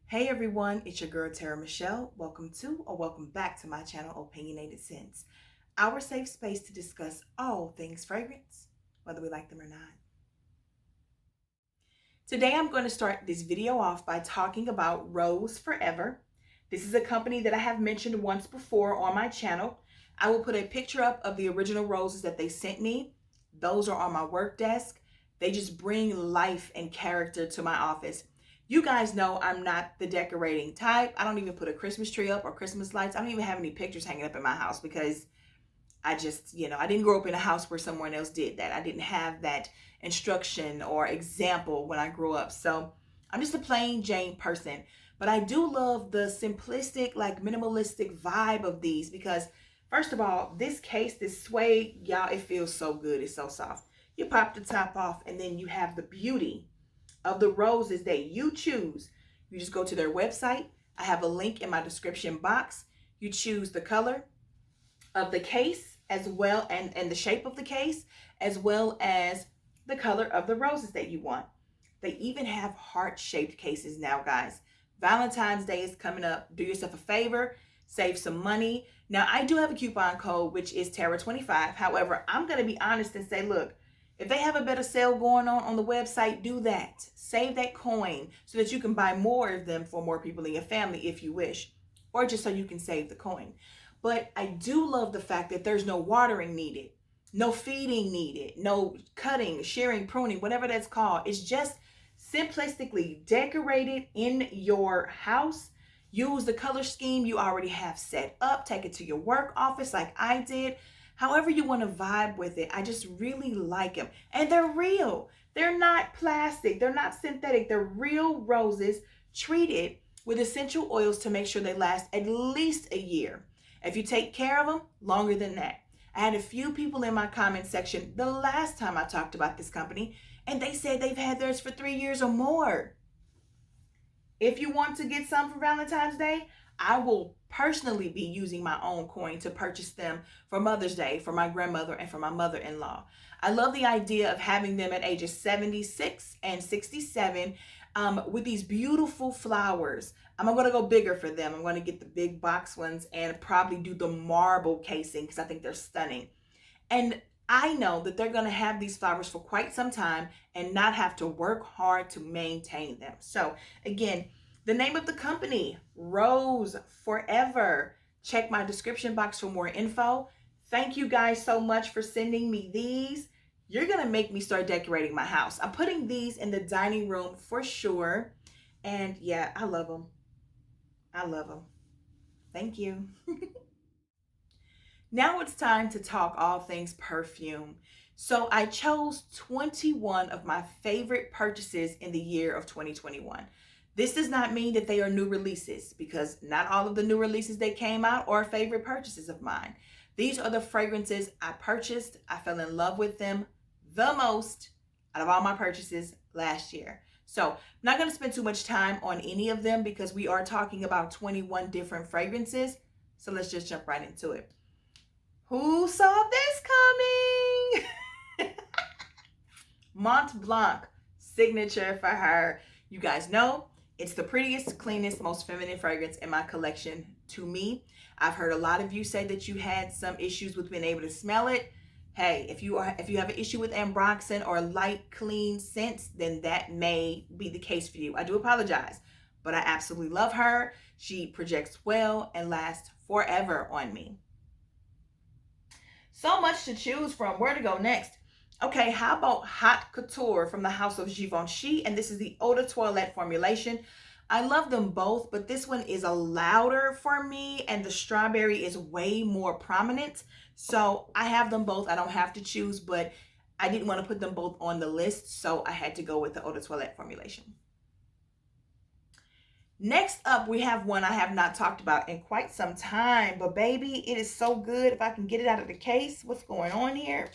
Hey everyone, it's your girl TeraMichelle. Welcome to or welcome back to my channel, Opinionated Scents, our safe space to discuss all things fragrance, whether we like them or not. Today I'm going to start this video off by talking about Rose Forever. This is a company that I have mentioned once before on my channel. I will put a picture up of the original roses that they sent me. Those are on my work desk. They just bring life and character to my office. You guys know I'm not the decorating type. I don't even put a Christmas tree up or Christmas lights. I don't even have any pictures hanging up in my house because I just, I didn't grow up in a house where someone else did that. I didn't have that instruction or example when I grew up. So I'm just a plain Jane person. But I do love the simplistic, like minimalistic vibe of these because first of all, this case, this suede, y'all, it feels so good. It's so soft. You pop the top off and then you have the beauty of the roses that you choose. You just go to their website. I have a link in my description box. You choose the color of the case as well and the shape of the case as well as the color of the roses that you want. They even have heart-shaped cases now, guys. Valentine's Day is coming up. Do yourself a favor, save some money. Now, I do have a coupon code, which is Tera25. However, I'm going to be honest and say, look, if they have a better sale going on the website, do that. Save that coin so that you can buy more of them for more people in your family if you wish, or just so you can save the coin. But I do love the fact that there's no watering needed, no feeding needed, no cutting, shearing, pruning, whatever that's called. It's just simplistically decorated in your house. Use the color scheme you already have set up. Take it to your work office like I did. However you want to vibe with it, I just really like them. And they're real. They're not plastic. They're not synthetic. They're real roses treated with essential oils to make sure they last at least a year. If you take care of them, longer than that. I had a few people in my comment section the last time I talked about this company, and they said they've had theirs for 3 years or more. If you want to get some for Valentine's Day, I will personally be using my own coin to purchase them for Mother's Day for my grandmother and for my mother-in-law. I love the idea of having them at ages 76 and 67 with these beautiful flowers. I'm going to go bigger for them. I'm going to get the big box ones and probably do the marble casing because I think they're stunning. And I know that they're going to have these flowers for quite some time and not have to work hard to maintain them. So again, the name of the company, Rose Forever. Check my description box for more info. Thank you guys so much for sending me these. You're going to make me start decorating my house. I'm putting these in the dining room for sure. And yeah, I love them. I love them. Thank you. Now it's time to talk all things perfume. So I chose 21 of my favorite purchases in the year of 2021. This does not mean that they are new releases because not all of the new releases that came out are favorite purchases of mine. These are the fragrances I purchased. I fell in love with them the most out of all my purchases last year. So I'm not going to spend too much time on any of them because we are talking about 21 different fragrances. So let's just jump right into it. Who saw this coming? Mont Blanc signature for her. You guys know it's the prettiest, cleanest, most feminine fragrance in my collection to me. I've heard a lot of you say that you had some issues with being able to smell it. Hey, if you have an issue with ambroxan or light, clean scents, then that may be the case for you. I do apologize, but I absolutely love her. She projects well and lasts forever on me. So much to choose from. Where to go next? Okay, how about Haute Couture from the house of Givenchy? And this is the Eau de Toilette formulation. I love them both, but this one is a louder for me and the strawberry is way more prominent. So I have them both. I don't have to choose, but I didn't want to put them both on the list, so I had to go with the Eau de Toilette formulation. Next up, we have one I have not talked about in quite some time, but baby, it is so good. If I can get it out of the case, what's going on here?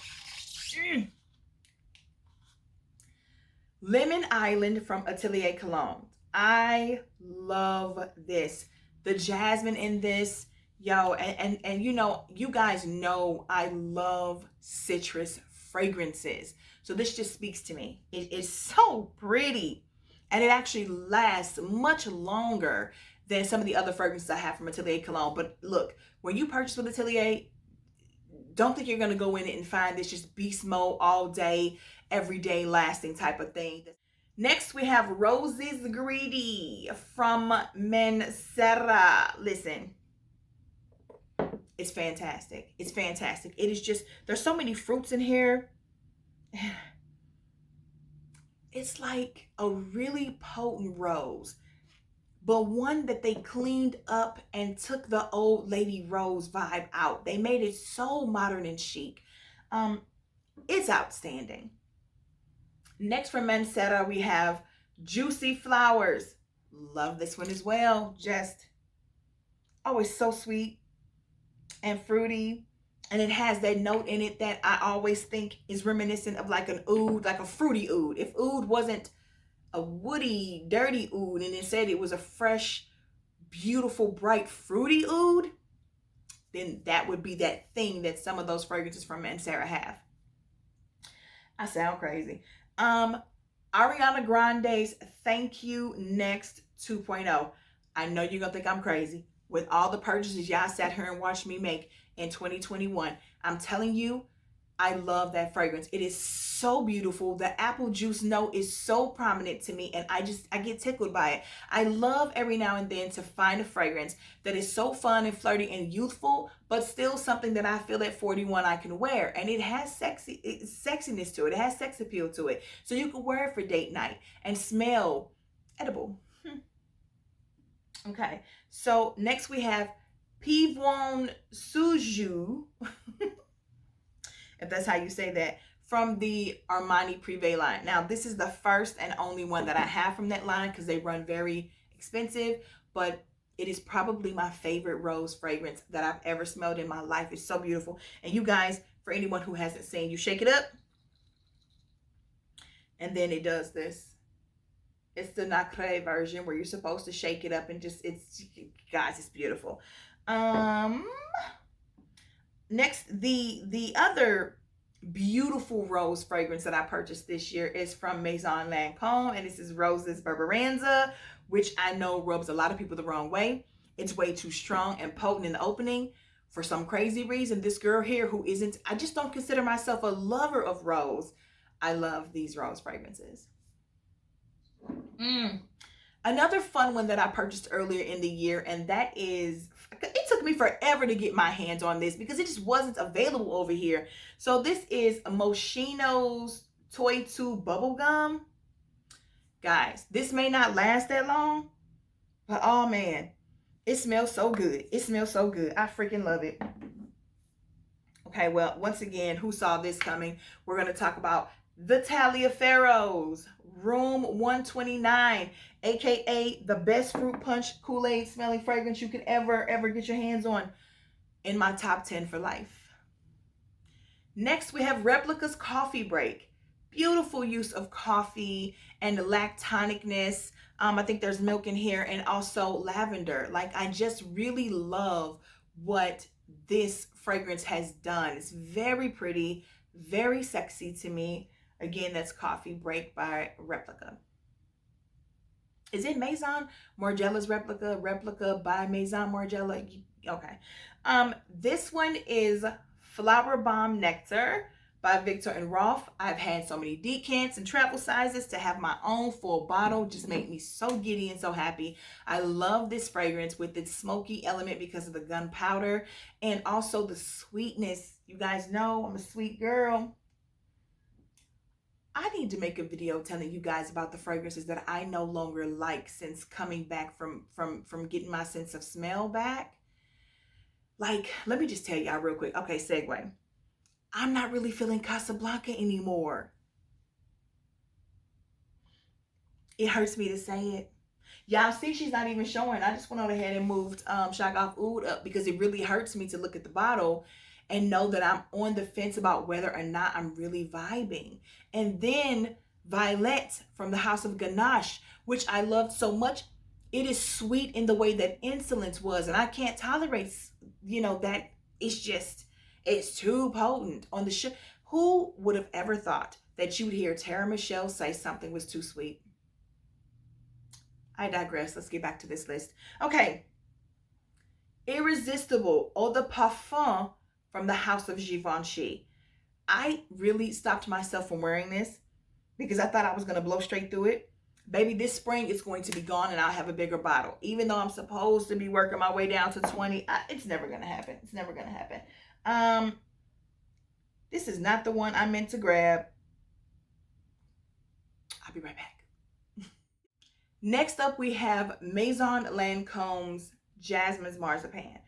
Lemon Island from Atelier Cologne. I love this. The jasmine in this, yo, and you know, you guys know I love citrus fragrances. So this just speaks to me. It is so pretty. And it actually lasts much longer than some of the other fragrances I have from Atelier Cologne. But look, when you purchase with Atelier, don't think you're going to go in it and find this just beast mode all day, every day lasting type of thing. Next, we have Roses Greedy from Mancera. Listen, it's fantastic. It's fantastic. It is just, there's so many fruits in here. It's like a really potent rose, but one that they cleaned up and took the old lady rose vibe out. They made it so modern and chic. It's outstanding. Next from Mancera, we have Juicy Flowers. Love this one as well. Just always so sweet and fruity. And it has that note in it that I always think is reminiscent of like an oud, like a fruity oud. If oud wasn't a woody, dirty oud, and instead it was a fresh, beautiful, bright, fruity oud, then that would be that thing that some of those fragrances from Mancera have. I sound crazy. Ariana Grande's Thank You Next 2.0. I know you're gonna think I'm crazy with all the purchases y'all sat here and watched me make in 2021. I'm telling you, I love that fragrance. It is so beautiful. The apple juice note is so prominent to me, and I get tickled by it. I love every now and then to find a fragrance that is so fun and flirty and youthful, but still something that I feel at 41 I can wear. And it has sexiness to it. It has sex appeal to it. So you can wear it for date night and smell edible. Okay, so next we have Pivon Suju. If that's how you say that, from the Armani Privé line. Now, this is the first and only one that I have from that line because they run very expensive, but it is probably my favorite rose fragrance that I've ever smelled in my life. It's so beautiful. And you guys, for anyone who hasn't seen, you shake it up, and then it does this. It's the Nacre version where you're supposed to shake it up and just, guys, it's beautiful. Next, the other beautiful rose fragrance that I purchased this year is from Maison Lancome, and this is Rose's Berbaranza, which I know rubs a lot of people the wrong way. It's way too strong and potent in the opening. For some crazy reason, this girl here who isn't, I just don't consider myself a lover of rose. I love these rose fragrances. Another fun one that I purchased earlier in the year, and that is, it took me forever to get my hands on this because it just wasn't available over here. So this is Moschino's Toy 2 Bubblegum. Guys, this may not last that long, but oh man, it smells so good. It smells so good. I freaking love it. Okay, well, once again, who saw this coming? We're going to talk about the Taliaferro's Room 129, aka the best fruit punch Kool-Aid smelling fragrance you could ever get your hands on, in my top 10 for life. Next, we have Replica's Coffee Break. Beautiful use of coffee and the lactonicness. I think there's milk in here and also lavender. Like, I just really love what this fragrance has done. It's very pretty, very sexy to me. Again, that's Coffee Break by Replica. Is it Maison Margiela's Replica? Replica by Maison Margiela? Okay. This one is Flower Bomb Nectar by Viktor Rolf. I've had so many decants and travel sizes. To have my own full bottle just made me so giddy and so happy. I love this fragrance with its smoky element because of the gunpowder and also the sweetness. You guys know I'm a sweet girl. I need to make a video telling you guys about the fragrances that I no longer like since coming back from getting my sense of smell back. Like, let me just tell y'all real quick. Okay, segue. I'm not really feeling Casablanca anymore. It hurts me to say it. Y'all see she's not even showing. I just went on ahead and moved Shagaf Oud up because it really hurts me to look at the bottle and know that I'm on the fence about whether or not I'm really vibing. And then Violet from the House of Ganache, which I loved so much. It is sweet in the way that Insolence was, and I can't tolerate, that it's too potent on the show. Who would have ever thought that you'd hear TeraMichelle say something was too sweet? I digress. Let's get back to this list. Okay. Irresistible Eau de Parfum from the house of Givenchy. I really stopped myself from wearing this because I thought I was going to blow straight through it. Baby, this spring it's going to be gone and I'll have a bigger bottle. Even though I'm supposed to be working my way down to 20, it's never going to happen. It's never going to happen. This is not the one I meant to grab. I'll be right back. Next up, we have Maison Lancome's Jasmins Marzipan.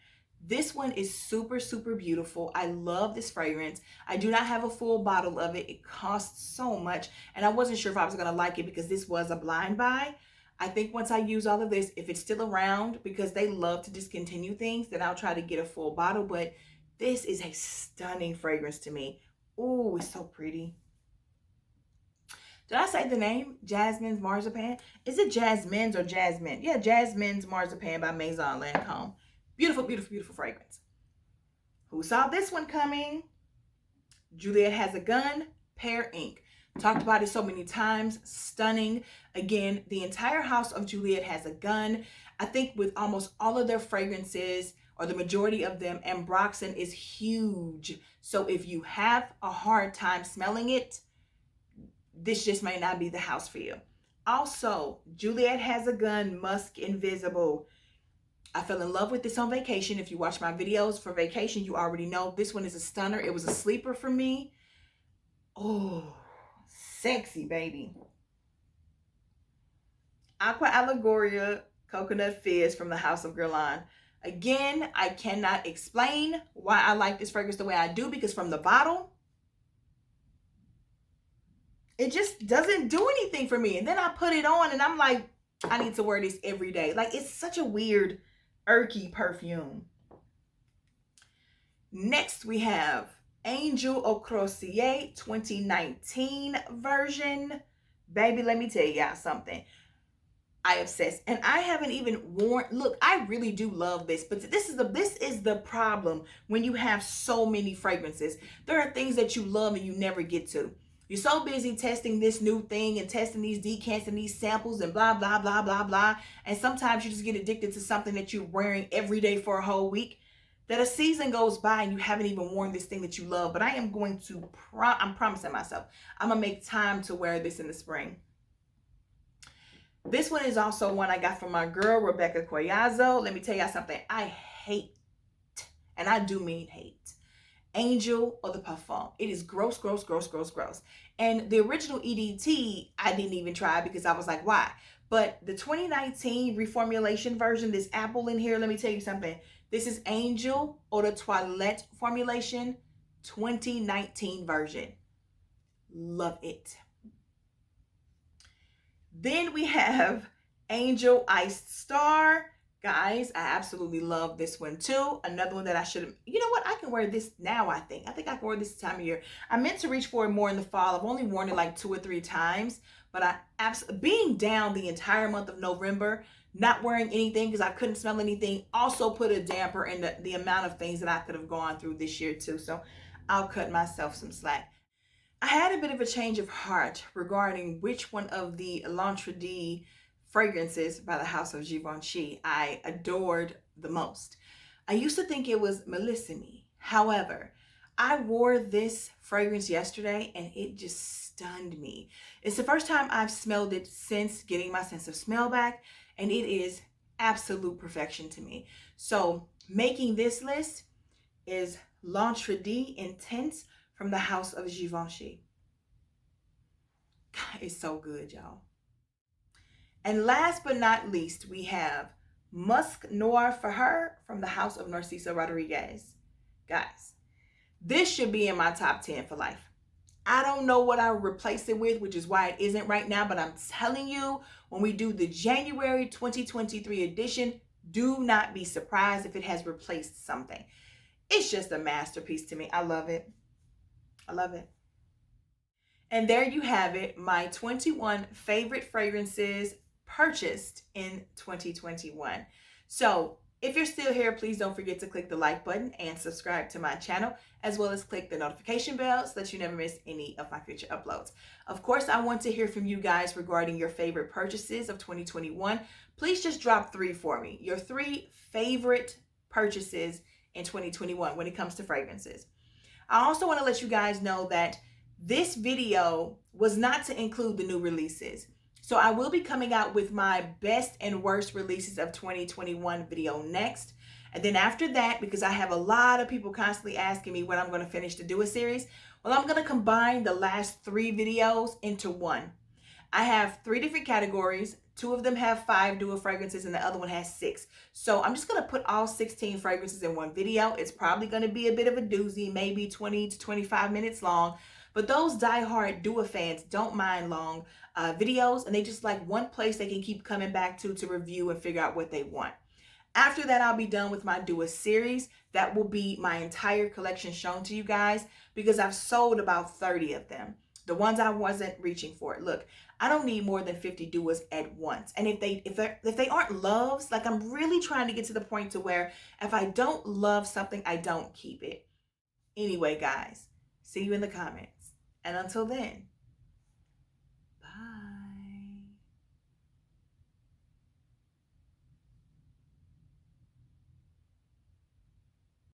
This one is super, super beautiful. I love this fragrance. I do not have a full bottle of it. It costs so much, and I wasn't sure if I was going to like it because this was a blind buy. I think once I use all of this, if it's still around, because they love to discontinue things, then I'll try to get a full bottle, but this is a stunning fragrance to me. Ooh, it's so pretty. Did I say the name? Jasmins Marzipan? Is it Jasmins or Jasmine? Yeah, Jasmins Marzipan by Maison Lancome. Beautiful, beautiful, beautiful fragrance. Who saw this one coming? Juliet Has a Gun, Pear Ink. Talked about it so many times. Stunning. Again, the entire house of Juliet Has a Gun. I think with almost all of their fragrances, or the majority of them, ambroxan is huge. So if you have a hard time smelling it, this just may not be the house for you. Also, Juliet Has a Gun, Musk Invisible. I fell in love with this on vacation. If you watch my videos for vacation, you already know this one is a stunner. It was a sleeper for me. Oh, sexy, baby. Aqua Allegoria Coconut Fizz from the House of Guerlain. Again, I cannot explain why I like this fragrance the way I do, because from the bottle, it just doesn't do anything for me. And then I put it on and I'm like, I need to wear this every day. Like, it's such a weird, irky perfume. Next, we have Angel Au Crocier 2019 version. Baby, let me tell y'all something. I obsess, and I haven't even worn. Look, I really do love this, but this is the problem when you have so many fragrances. There are things that you love and you never get to. You're so busy testing this new thing and testing these decants and these samples and blah, blah, blah, blah, blah. And sometimes you just get addicted to something that you're wearing every day for a whole week, that a season goes by and you haven't even worn this thing that you love. But I am going to, I'm promising myself, I'm going to make time to wear this in the spring. This one is also one I got from my girl, Rebecca Collazo. Let me tell y'all something. I hate, and I do mean hate, Angel Eau de Parfum. It is gross, gross, gross, gross, gross. And the original EDT, I didn't even try because I was like, why? But the 2019 reformulation version, this apple in here, let me tell you something. This is Angel Eau de Toilette formulation, 2019 version. Love it. Then we have Angel Iced Star. Guys, I absolutely love this one too. Another one that I should have, you know what? I can wear this now, I think. I think I can wear this time of year. I meant to reach for it more in the fall. I've only worn it like 2 or 3 times, but being down the entire month of November, not wearing anything because I couldn't smell anything, also put a damper in the amount of things that I could have gone through this year too. So I'll cut myself some slack. I had a bit of a change of heart regarding which one of the L'Entrée fragrances by the house of Givenchy I adored the most. I used to think it was Melissimi. However, I wore this fragrance yesterday and it just stunned me. It's the first time I've smelled it since getting my sense of smell back, and it is absolute perfection to me. So making this list is L'Entrée Intense from the house of Givenchy. God, it's so good, y'all. And last but not least, we have Musk Noir for Her from the house of Narcisa Rodriguez. Guys, this should be in my top 10 for life. I don't know what I would replace it with, which is why it isn't right now, but I'm telling you, when we do the January 2023 edition, do not be surprised if it has replaced something. It's just a masterpiece to me. I love it. I love it. And there you have it, my 21 favorite fragrances purchased in 2021. So If you're still here, please don't forget to click the like button and subscribe to my channel, as well as click the notification bell so that you never miss any of my future uploads. Of course, I want to hear from you guys regarding your favorite purchases of 2021. Please just drop 3 for me. Your 3 favorite purchases in 2021 when it comes to fragrances. I also want to let you guys know that this video was not to include the new releases. So I will be coming out with my best and worst releases of 2021 video next. And then after that, because I have a lot of people constantly asking me when I'm going to finish the Do-It series, well, I'm going to combine the last 3 videos into one. I have 3 different categories. 2 of them have 5 Do-It fragrances and the other one has 6. So I'm just going to put all 16 fragrances in one video. It's probably going to be a bit of a doozy, maybe 20 to 25 minutes long. But those diehard Do-It fans don't mind long videos, and they just like one place they can keep coming back to review and figure out what they want. After that, I'll be done with my Do-It series. That will be my entire collection shown to you guys because I've sold about 30 of them. The ones I wasn't reaching for. Look, I don't need more than 50 Do-Its at once. And if they aren't loves, like I'm really trying to get to the point to where if I don't love something, I don't keep it. Anyway, guys, see you in the comments. And until then,